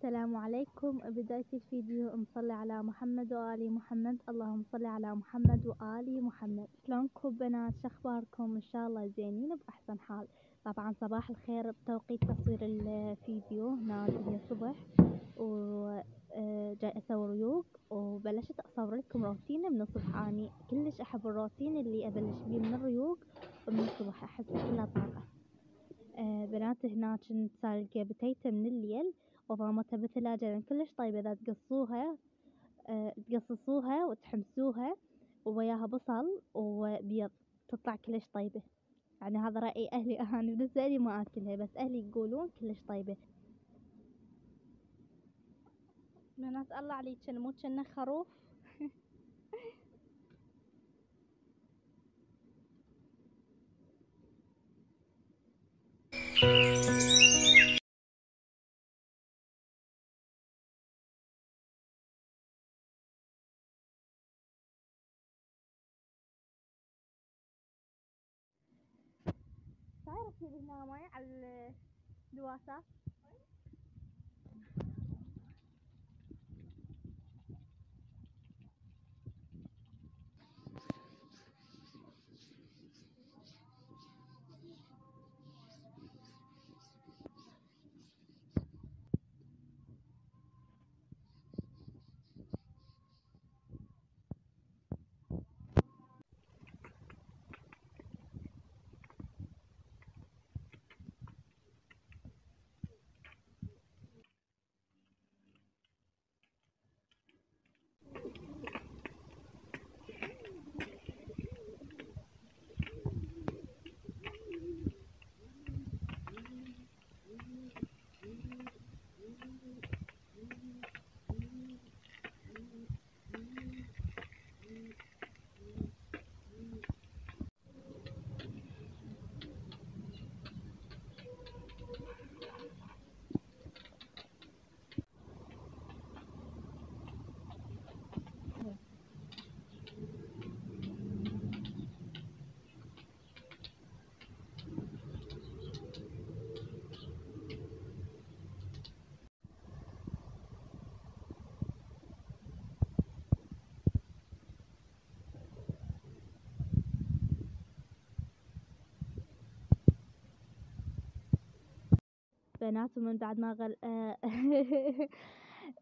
السلام عليكم. بداية الفيديو نصلي على محمد وآل محمد. اللهم صل على محمد وآل محمد. شلونكم بنات؟ شخباركم؟ ان شاء الله زينين بأحسن حال. طبعا صباح الخير بتوقيت تصوير الفيديو. هنا هي صبح وجاي اسوي ريوق، وبلشت اصور لكم روتين من الصبح. اني كلش احب الروتين اللي ابلش بيه من الريوق ومن الصبح، احس كلها طاقة. بنات هنا كنت سالقة بتيتة من الليل وضامتها بثلاجة، لأن كلش طيبة. إذا تقصوها تقصصوها وتحمسوها ووياها بصل وبيض تطلع كلش طيبة. يعني هذا رأي أهلي، أنا بالنسبة لي ما أكلها، بس أهلي يقولون كلش طيبة. بنات الله عليك مو كأنه خروف. تعرف هنا ماي على الدواسة. بنات ومن بعد ما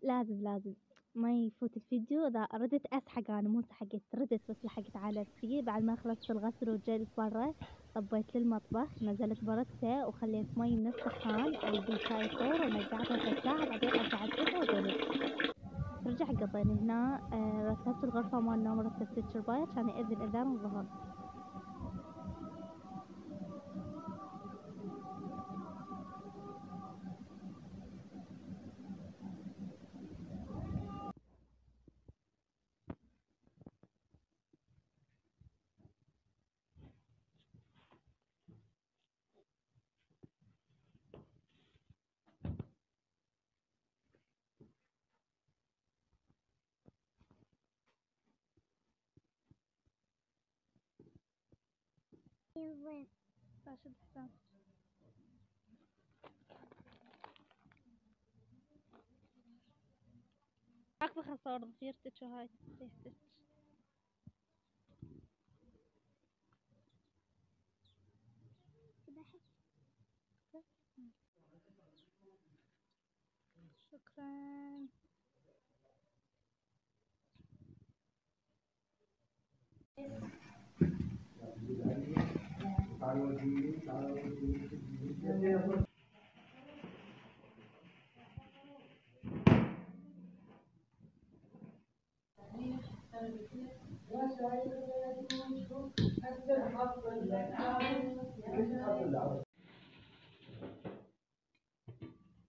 لازم ما يفوت الفيديو. اذا ردت اسحق، انا مو سحقت، ردت بس لحقت على نفسي. بعد ما خلصت الغسل وجيت برا طبيت للمطبخ، نزلت بركته وخليت مي من السخان بالشاي فور ونقعتها في ساعة، بعدين رجعت فيها وقلت رجع قطين هنا. رتبت الغرفة مال النوم، رتبت الشرباية كان يأذن اذان الظهر. وين راشد حسام؟ عقب خسارة ضفيرتك وهاي تحتك. شكرا.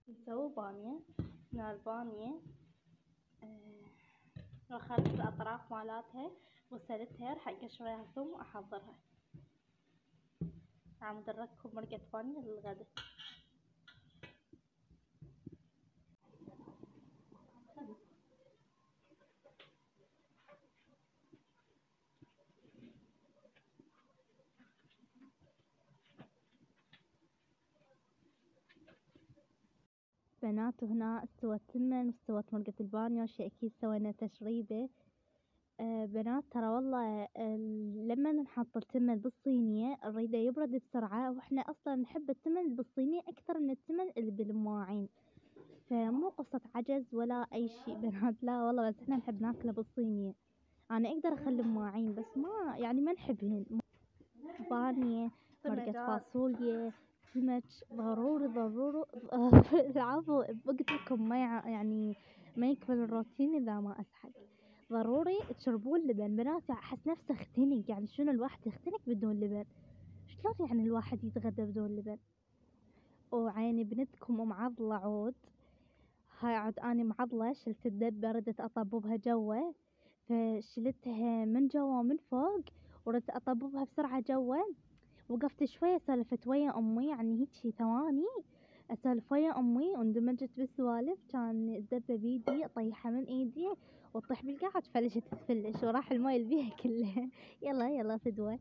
نسوي بامية. من البامية اخذت الاطراف مالتها غسلتها، راح اقشر وياها ثوم واحضرها. عم دركم مرقة بامية للغدا. بنات وهنا استوت تمن واستوت مرقة البانيو، شي أكيد سوينا تشريبه. بنات ترى والله لما نحط التمن بالصينية نريده يبرد بسرعة، واحنا اصلا نحب التمن بالصينية اكثر من التمن اللي بالمواعين، فمو قصة عجز ولا اي شيء بنات، لا والله، بس احنا نحب ناكله بالصينية. انا اقدر اخلي مواعين بس ما يعني ما نحبهن. بانية، مرقة فاصوليا، سمك، ضروري العفو، قلت لكم ما يعني ما يكمل الروتين اذا ما اسحق. ضروري تشربون لبن بنات، احس نفسي اختنق، يعني شنو الواحد يختنق بدون لبن؟ شلون يعني الواحد يتغدى بدون لبن؟ وعيني بنتكم معضلة عود، هاي عود اني معضلة، شلت الدبة ردت اطببها جوا، فشلتها من جوا ومن فوق وردت اطببها بسرعة جوا. وقفت شوية سالفت ويا امي، يعني هيجي ثواني اسولف ويا امي واندمجت بالسوالف، كان الدبة بيدي اطيحها من ايدي وتطيح بالقاع تفلشت تفلش وراح الماي اللي بيها كله. يلا يلا فدوة.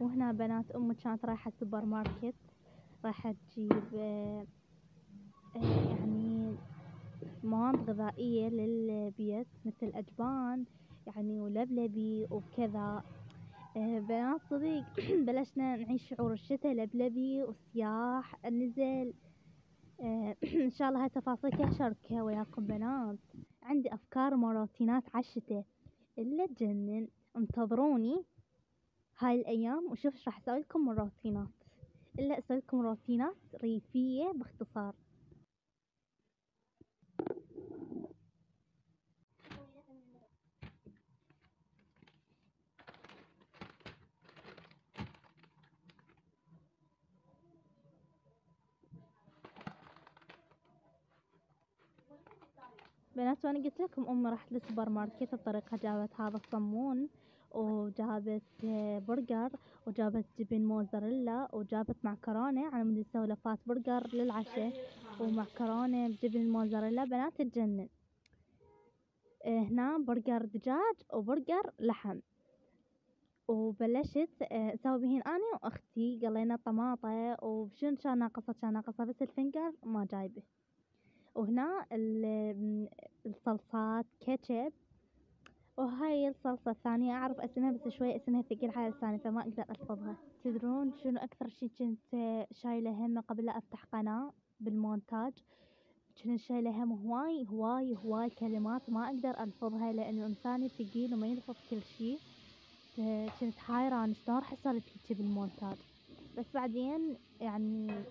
وهنا بنات امي كانت رايحة السوبر ماركت، رايحة تجيب يعني مواد غذائية للبيت مثل أجبان يعني ولبلبي وكذا. بنات صديق بلشنا نعيش شعور الشتاء، لبلبي وصياح نزل. ان شاء الله هاي تفاصيل كلها شاركها وياكم بنات. عندي افكار وروتينات عالشتاء الا تجنن، انتظروني هاي الايام وشوف ايش راح اسوي لكم من روتينات، الا اسوي لكم روتينات ريفية باختصار. بنات وانا قلت لكم امي راحت للسوبر ماركت بطريقة، جابت هذا الصمون وجابت برجر وجابت جبن موزاريلا وجابت معكرونة على مود نسوي لفات برجر للعشاء ومعكرونة بجبن موزاريلا بنات تجنن. هنا برجر دجاج وبرجر لحم، وبلشت اسوي بهن اني واختي، قلينا طماطة وشنو كان ناقصة، بس الفنجر ما جايبه. وهنا الصلصات كاتشب، وهاي الصلصة الثانية أعرف اسمها بس شوي اسمها ثقيل على لساني فما أقدر ألفظها. تدرون شنو أكثر شي كنت شايلة همه قبل لا أفتح قناة بالمونتاج؟ كنت شايلة هم هواي كلمات ما أقدر ألفظها لأنه إنساني ثقيل وما يلفظ كل شي. كنت حايرة أنا شلون راح أسولف هيجي بالمونتاج، بس بعدين يعني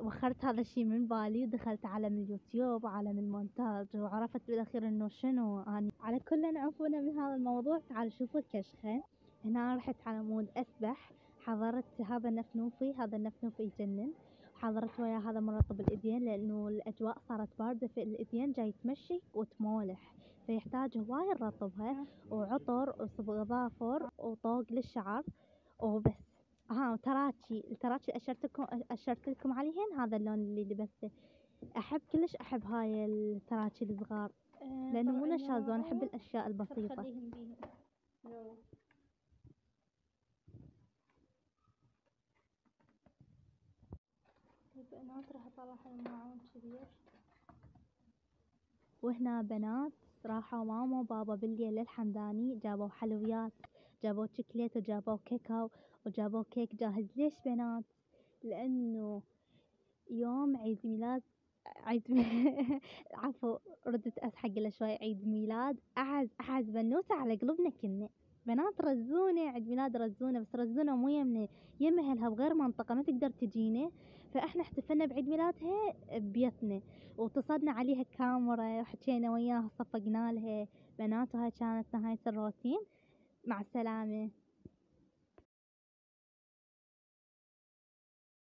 وخرت هذا الشي من بالي ودخلت عالم اليوتيوب وعالم المونتاج وعرفت بالاخير انه شنو اني. على كل عفونا من هذا الموضوع، تعالوا شوفوا الكشخة. هنا رحت على مود اسبح، حضرت هذا النفنوفي، هذا النفنوفي يجنن، حضرت ويا هذا مرطب الايدين لانه الاجواء صارت باردة في الايدين، جاي تمشي وتمولح فيحتاج هواي نرطبها، وعطر وصبغ ظافر وطوق للشعر وبس. ها التراتشي اشرت لكم عليهن، هذا اللون اللي لبسته احب كلش، احب هاي التراتشي الصغار لانه مو نشاز وانا احب الاشياء البسيطة. البنات راح اطلع الماعون كبير. وهنا بنات راحوا ماما وبابا بالليل للحمداني، جابوا حلويات، جابوا شوكليت وجابوا كيكة وجابوا كيك جاهز. ليش بنات؟ لأنه يوم عيد ميلاد عفوا، ردت أضحك قبل شوي. عيد ميلاد أعز بنوتة على قلوبنا كنا. بنات رزونة عيد ميلاد رزونة، بس رزونة مو يم أهلها بغير منطقة ما تقدر تجينا، فإحنا احتفلنا بعيد ميلادها ببيتنا، واتصلنا عليها كاميرا وحكينا وياها صفقنا لها. بنات، وهاي كانت نهاية الروتين. مع السلامة.